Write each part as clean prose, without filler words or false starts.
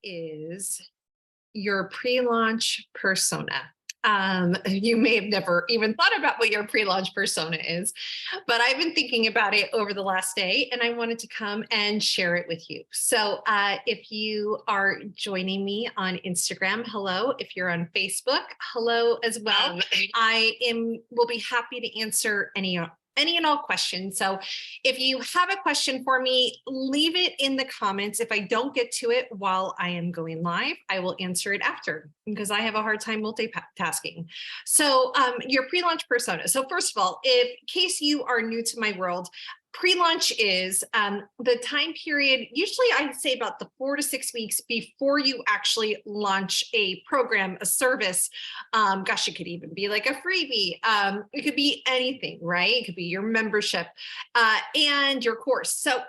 is your pre-launch persona? You may have never even thought about what your pre-launch persona is, but I've been thinking about it over the last day and I wanted to come and share it with you. So if you are joining me on Instagram, hello. If you're on Facebook, hello as well. Will be happy to answer any and all questions. So if you have a question for me, leave it in the comments. If I don't get to it while I am going live, I will answer it after because I have a hard time multitasking. So your pre-launch persona. So first of all, in case you are new to my world, pre-launch is the time period, usually I'd say about the 4 to 6 weeks before you actually launch a program, a service. Gosh, it could even be like a freebie. It could be anything, right? It could be your membership and your course. So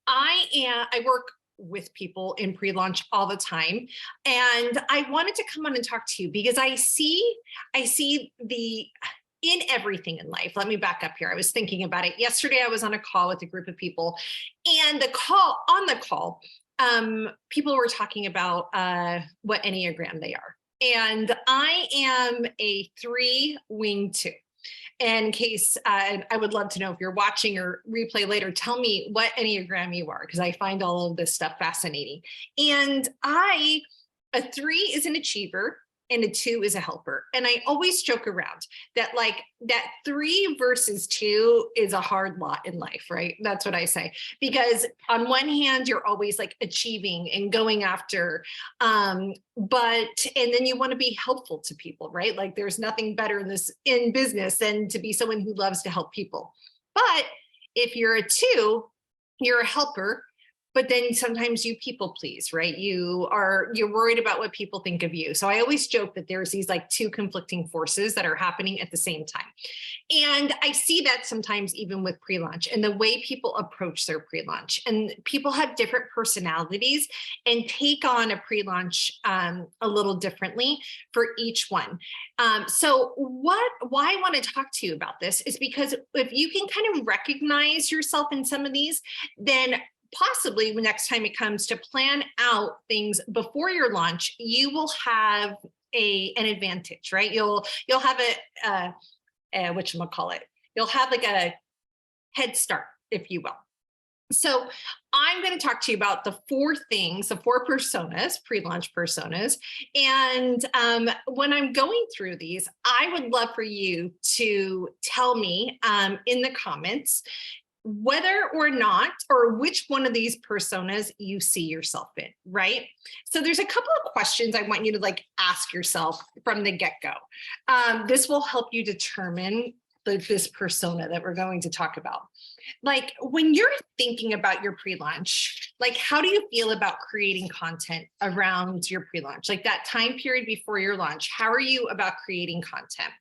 I work with people in pre-launch all the time. And I wanted to come on and talk to you because I see in everything in life. Let me back up here. I was thinking about it. Yesterday, I was on a call with a group of people and on the call, people were talking about what Enneagram they are. And I am a 3 wing 2. In case I would love to know if you're watching or replay later, tell me what Enneagram you are, because I find all of this stuff fascinating. And a 3 is an achiever and a 2 is a helper. And I always joke around that that 3 versus 2 is a hard lot in life, right? That's what I say. Because on one hand, you're always like achieving and going after, and then you want to be helpful to people, right? Like there's nothing better in business than to be someone who loves to help people. But if you're a 2, you're a helper. But then sometimes you people please, right? You're worried about what people think of you. So I always joke that there's these like 2 conflicting forces that are happening at the same time. And I see that sometimes even with pre-launch and the way people approach their pre-launch, and people have different personalities and take on a pre-launch a little differently for each one. So why I want to talk to you about this is because if you can kind of recognize yourself in some of these, then possibly the next time it comes to plan out things before your launch, you will have an advantage, right? You'll have whatchamacallit, you'll have like a head start, if you will. So I'm going to talk to you about the 4 things, the 4 personas, pre-launch personas. And when I'm going through these, I would love for you to tell me in the comments whether or not, or which one of these personas you see yourself in, right? So there's a couple of questions I want you to like ask yourself from the get-go. This will help you determine this persona that we're going to talk about. Like when you're thinking about your pre-launch, like how do you feel about creating content around your pre-launch? Like that time period before your launch, how are you about creating content?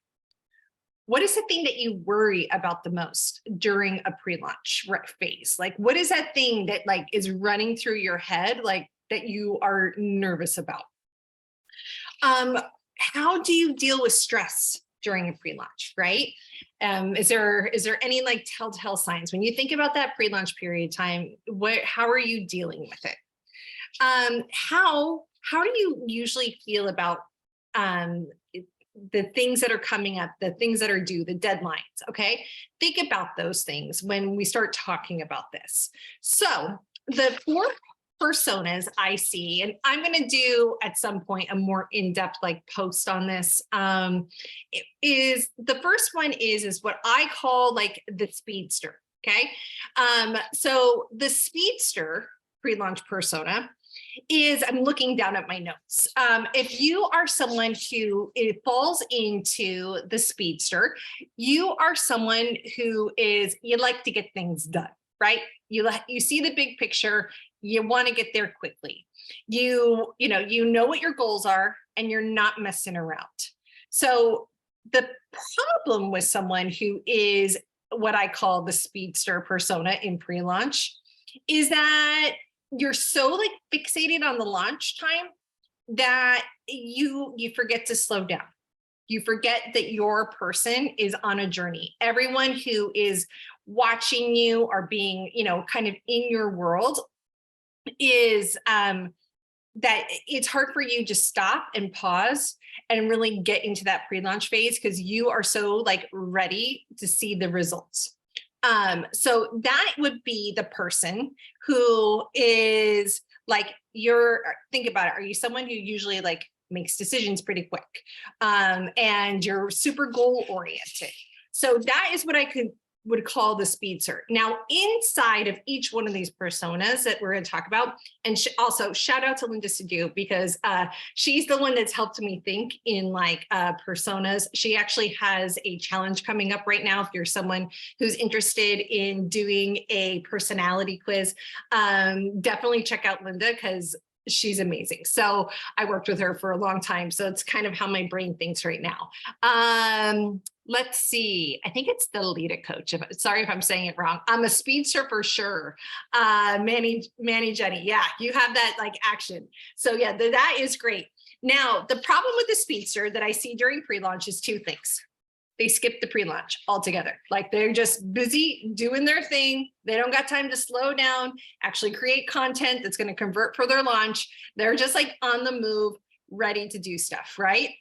What is the thing that you worry about the most during a pre-launch phase? Like, what is that thing that like is running through your head, like that you are nervous about? How do you deal with stress during a pre-launch, right? Is there any like telltale signs when you think about that pre-launch period of time? How are you dealing with it? How do you usually feel about the things that are coming up, the things that are due, the deadlines, okay? Think about those things when we start talking about this. So the 4 personas I see, and I'm gonna do at some point a more in-depth like post on this, is the first one is what I call like the speedster, okay? So the speedster pre-launch persona is, I'm looking down at my notes. If you are someone who falls into the speedster, you are someone who you like to get things done, right? You see the big picture, you want to get there quickly. You know what your goals are and you're not messing around. So the problem with someone who is what I call the speedster persona in pre-launch is that you're so like fixated on the launch time that you forget to slow down. You forget that your person is on a journey. Everyone who is watching you or being, kind of in your world is that it's hard for you to stop and pause and really get into that pre-launch phase because you are so like ready to see the results. So that would be the person who is like, think about it. Are you someone who usually like makes decisions pretty quick? And you're super goal oriented. So that is what I would call the speedster. Now, inside of each one of these personas that we're going to talk about, and also shout out to Linda Sadu, because she's the one that's helped me think in like personas. She actually has a challenge coming up right now. If you're someone who's interested in doing a personality quiz, definitely check out Linda, because she's amazing. So I worked with her for a long time. So it's kind of how my brain thinks right now. Let's see. I think it's the Lead It Coach. Sorry if I'm saying it wrong. I'm a speedster for sure. Manny Jenny. Yeah, you have that like action. So yeah, that is great. Now, the problem with the speedster that I see during pre-launch is two things. They skip the pre-launch altogether. Like they're just busy doing their thing. They don't got time to slow down, actually create content that's going to convert for their launch. They're just like on the move, ready to do stuff, right?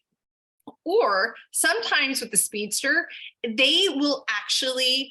Or sometimes with the speedster, they will actually,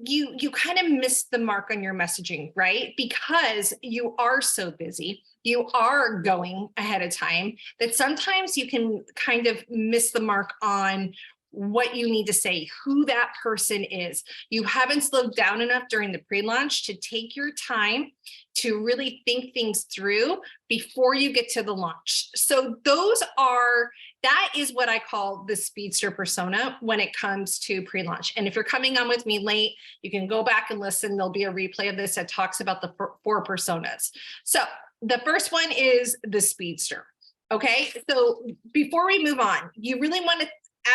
you kind of miss the mark on your messaging, right? Because you are so busy, you are going ahead of time, that sometimes you can kind of miss the mark on what you need to say, who that person is. You haven't slowed down enough during the pre-launch to take your time to really think things through before you get to the launch. So that is what I call the speedster persona when it comes to pre-launch. And if you're coming on with me late, you can go back and listen. There'll be a replay of this that talks about the four personas. So the first one is the speedster. Okay, so before we move on, you really want to,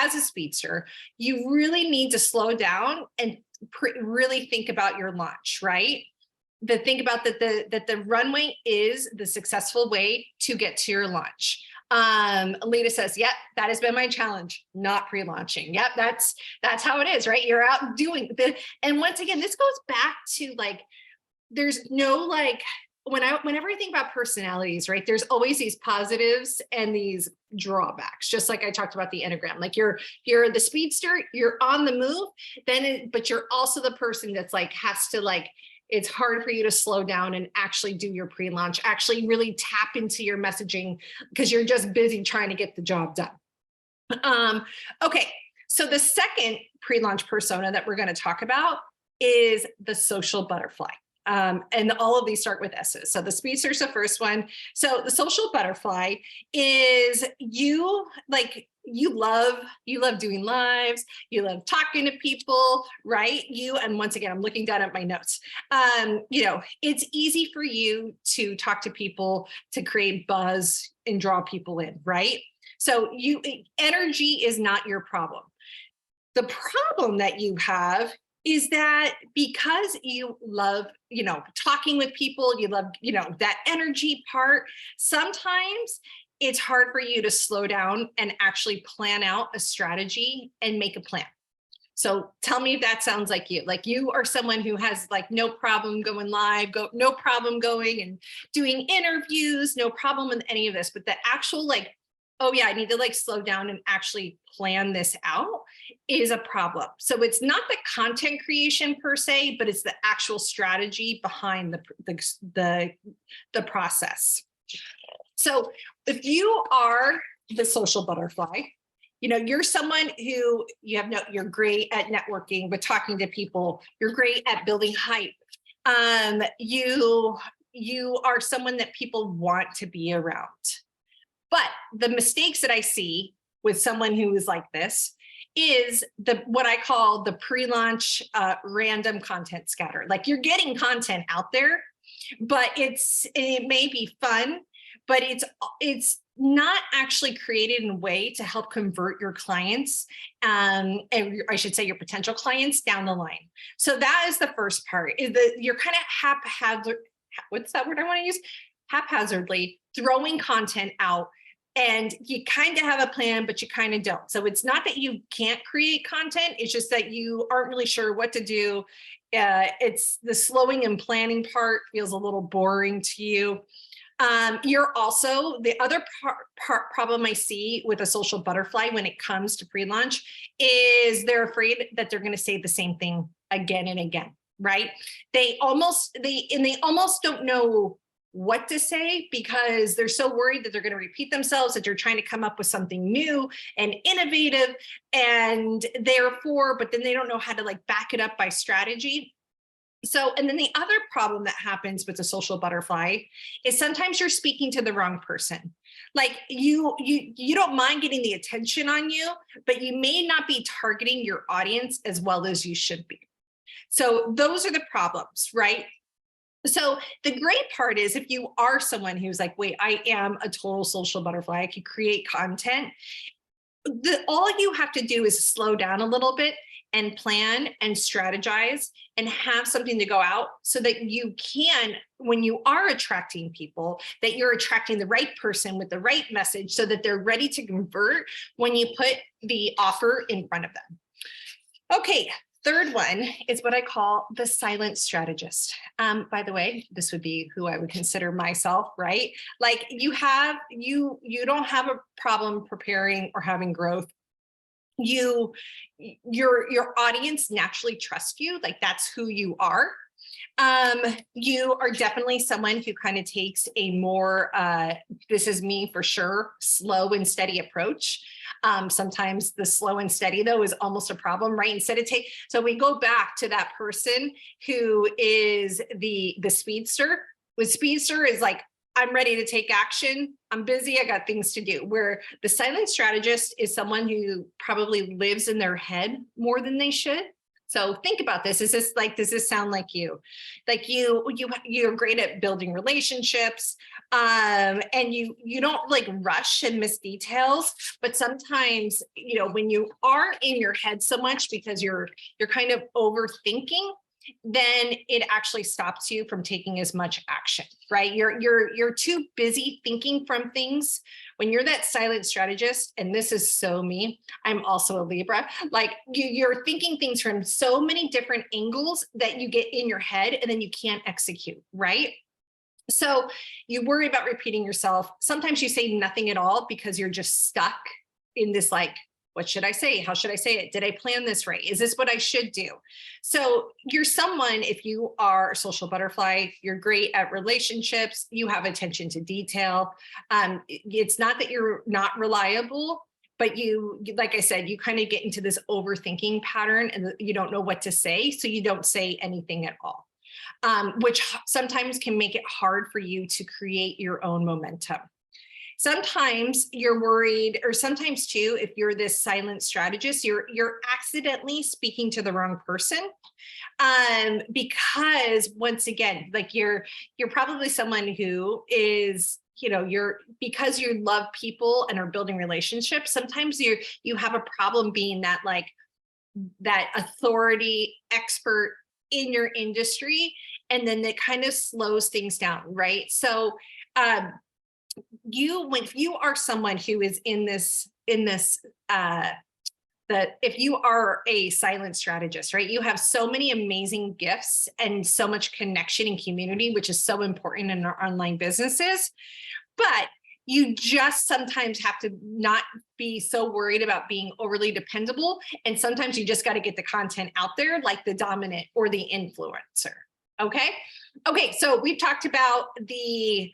as a speedster, you really need to slow down and really think about your launch, right? Think about that the runway is the successful way to get to your launch. Alita says, yep, that has been my challenge, not pre-launching. Yep, that's how it is, right? You're out doing and once again, this goes back to like, there's no like, whenever I think about personalities, right, there's always these positives and these drawbacks, just like I talked about the Enneagram. Like you're the speedster, you're on the move, but you're also the person that's like, has to like, it's hard for you to slow down and actually do your pre-launch, actually really tap into your messaging because you're just busy trying to get the job done. Okay, so the second pre-launch persona that we're going to talk about is the social butterfly. And all of these start with S's. So the speedster is the first one. So the social butterfly is you love doing lives, you love talking to people, right? And once again, I'm looking down at my notes. It's easy for you to talk to people, to create buzz and draw people in, right? So energy is not your problem. The problem that you have is that because you love, talking with people, you love, that energy part, sometimes it's hard for you to slow down and actually plan out a strategy and make a plan. So tell me if that sounds like you. Like you are someone who has like no problem going live, no problem going and doing interviews, no problem with any of this, but the actual like, oh yeah, I need to like slow down and actually plan this out is a problem. So it's not the content creation per se, but it's the actual strategy behind the process. So if you are the social butterfly, you're someone who you're great at networking, but talking to people, you're great at building hype. You are someone that people want to be around. But the mistakes that I see with someone who is like this is what I call the pre-launch random content scatter. Like you're getting content out there, but it may be fun, but it's not actually created in a way to help convert your clients, and I should say your potential clients down the line. So that is the first part, is that you're kind of haphazard. What's that word I want to use? Haphazardly throwing content out. And you kind of have a plan, but you kind of don't. So it's not that you can't create content. It's just that you aren't really sure what to do. It's the slowing and planning part feels a little boring to you. You're also, the other problem I see with a social butterfly when it comes to pre-launch is they're afraid that they're going to say the same thing again and again, right? They almost don't know what to say because they're so worried that they're going to repeat themselves, that they're trying to come up with something new and innovative, and therefore, but then they don't know how to like back it up by strategy. So, and then the other problem that happens with the social butterfly is sometimes you're speaking to the wrong person. Like you don't mind getting the attention on you, but you may not be targeting your audience as well as you should be. So those are the problems, right? So the great part is if you are someone who's like, wait, I am a total social butterfly, I can create content. All you have to do is slow down a little bit and plan and strategize and have something to go out so that you can, when you are attracting people, that you're attracting the right person with the right message so that they're ready to convert when you put the offer in front of them. Okay, third one is what I call the silent strategist. By the way, this would be who I would consider myself, right? Like you don't have a problem preparing or having growth. Your audience naturally trusts you, like that's who you are. You are definitely someone who kind of takes a more, this is me for sure, slow and steady approach. Sometimes the slow and steady though is almost a problem, right? So we go back to that person who is the speedster. With speedster is like, I'm ready to take action. I'm busy. I got things to do. Where the silent strategist is someone who probably lives in their head more than they should. So think about this. Does this sound like you? Like you're great at building relationships, and you don't like rush and miss details. But sometimes, when you are in your head so much because you're kind of overthinking, then it actually stops you from taking as much action, right? You're too busy thinking from things. When you're that silent strategist, and this is so me, I'm also a Libra, like you're thinking things from so many different angles that you get in your head and then you can't execute, right? So you worry about repeating yourself. Sometimes you say nothing at all because you're just stuck in this like, what should I say? How should I say it? Did I plan this right? Is this what I should do? So you're someone, if you are a social butterfly, you're great at relationships, you have attention to detail. It's not that you're not reliable, but you, like I said, you kind of get into this overthinking pattern and you don't know what to say. So you don't say anything at all, which sometimes can make it hard for you to create your own momentum. Sometimes you're worried, or sometimes too, if you're this silent strategist, you're accidentally speaking to the wrong person. Because once again, like you're probably someone who is, because you love people and are building relationships, sometimes you have a problem being that like that authority expert in your industry, and then that kind of slows things down, right? So if you are someone who is if you are a silent strategist, right, you have so many amazing gifts and so much connection and community, which is so important in our online businesses, but you just sometimes have to not be so worried about being overly dependable. And sometimes you just got to get the content out there like the dominant or the influencer. Okay. So we've talked about the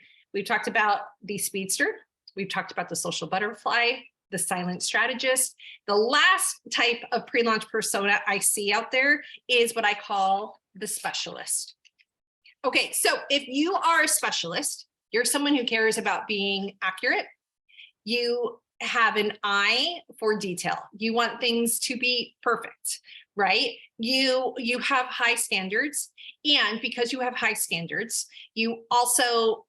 speedster. We've talked about the social butterfly, the silent strategist. The last type of pre-launch persona I see out there is what I call the specialist. Okay, so if you are a specialist, you're someone who cares about being accurate. You have an eye for detail. You want things to be perfect, right? You have high standards, and because you have high standards, you also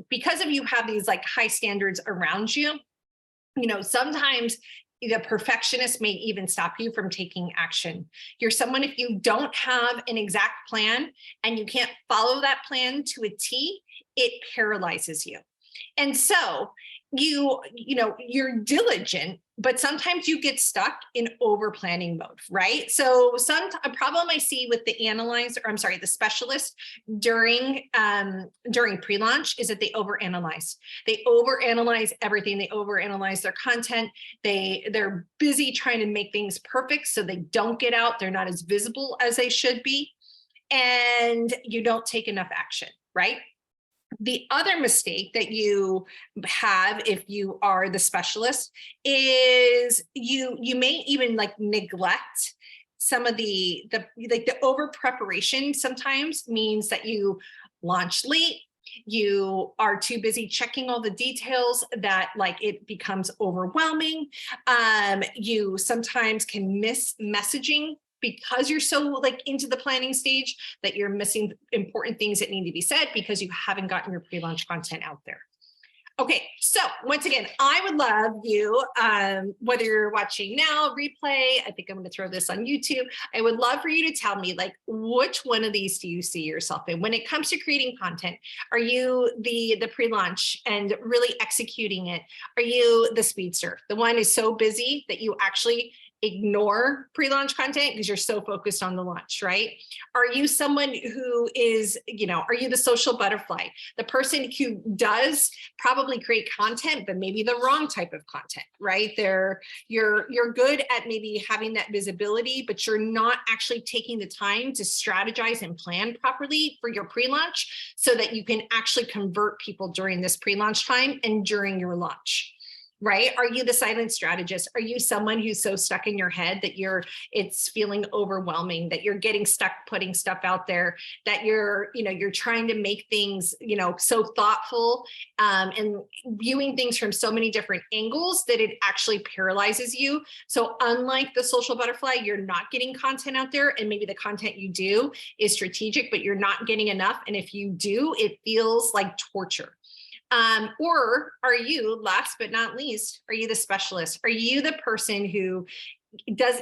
because of you have these like high standards around you, sometimes the perfectionist may even stop you from taking action. You're someone, if you don't have an exact plan and you can't follow that plan to a T, it paralyzes you. And so you're diligent, but sometimes you get stuck in over planning mode, right? So a problem I see with the analyzer, I'm sorry, the specialist during pre-launch is that they overanalyze. They overanalyze everything. They overanalyze their content. They're busy trying to make things perfect so they don't get out. They're not as visible as they should be. And you don't take enough action, right? The other mistake that you have if you are the specialist is you may even like neglect some of the over preparation. Sometimes means that you launch late, you are too busy checking all the details that like it becomes overwhelming. You sometimes can miss messaging because you're so like into the planning stage that you're missing important things that need to be said because you haven't gotten your pre-launch content out there. Okay, so once again, I would love you, whether you're watching now, replay, I think I'm going to throw this on YouTube. I would love for you to tell me, like, which one of these do you see yourself in? When it comes to creating content, are you the pre-launch and really executing it? Are you the speedster, the one who's so busy that you actually ignore pre-launch content because you're so focused on the launch, right? Are you someone who is, are you the social butterfly, the person who does probably create content, but maybe the wrong type of content, right? You're good at maybe having that visibility, but you're not actually taking the time to strategize and plan properly for your pre-launch so that you can actually convert people during this pre-launch time and during your launch. Right? Are you the silent strategist? Are you someone who's so stuck in your head that it's feeling overwhelming, that you're getting stuck putting stuff out there, that you're trying to make things, so thoughtful and viewing things from so many different angles that it actually paralyzes you. So unlike the social butterfly, you're not getting content out there, and maybe the content you do is strategic, but you're not getting enough. And if you do, it feels like torture. Or are you, last but not least, are you the specialist? Are you the person who does,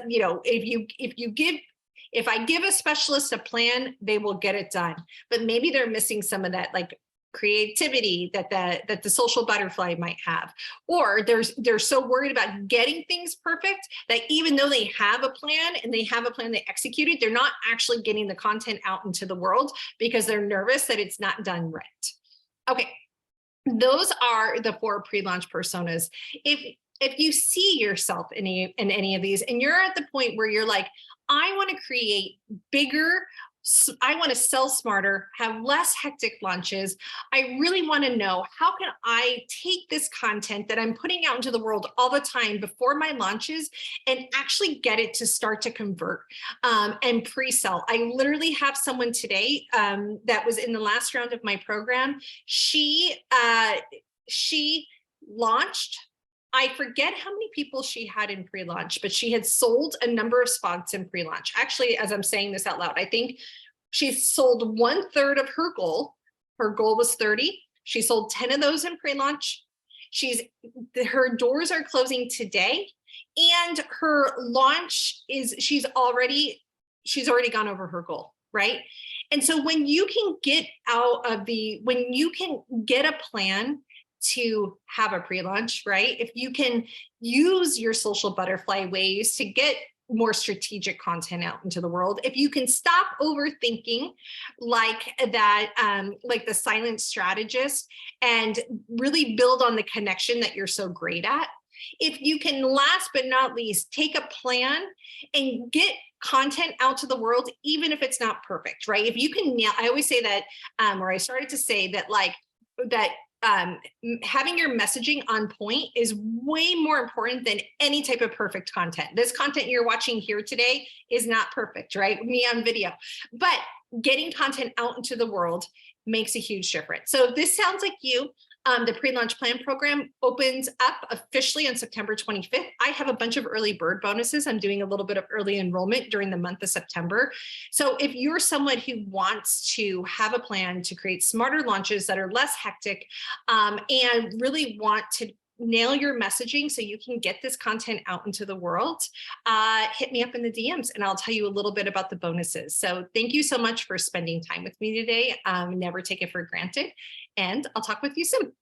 if I give a specialist a plan, they will get it done, but maybe they're missing some of that like creativity that the social butterfly might have, or they're so worried about getting things perfect that even though they have a plan and they execute it, they're not actually getting the content out into the world because they're nervous that it's not done right. Okay. Those are the 4 pre-launch personas. If you see yourself in any of these, and you're at the point where you're like, I want to create bigger, I want to sell smarter, have less hectic launches. I really want to know, how can I take this content that I'm putting out into the world all the time before my launches and actually get it to start to convert and pre-sell? I literally have someone today that was in the last round of my program. She launched, I forget how many people she had in pre-launch, but she had sold a number of spots in pre-launch. Actually, as I'm saying this out loud, I think she sold 1/3 of her goal. Her goal was 30. She sold 10 of those in pre-launch. Her doors are closing today, and her launch is, she's already gone over her goal, right? And so when you can get when you can get a plan to have a pre-launch, right? If you can use your social butterfly ways to get more strategic content out into the world, if you can stop overthinking like that, like the silent strategist, and really build on the connection that you're so great at, if you can, last but not least, take a plan and get content out to the world, even if it's not perfect, right? If you can nail, I always say that, or I started to say that, like that, having your messaging on point is way more important than any type of perfect content. This content you're watching here today is not perfect, right? Me on video, but getting content out into the world makes a huge difference. So if this sounds like you, the pre-launch plan program opens up officially on September 25th. I have a bunch of early bird bonuses. I'm doing a little bit of early enrollment during the month of September. So if you're someone who wants to have a plan to create smarter launches that are less hectic, and really want to nail your messaging so you can get this content out into the world, hit me up in the DMs and I'll tell you a little bit about the bonuses. So thank you so much for spending time with me today. Never take it for granted, and I'll talk with you soon.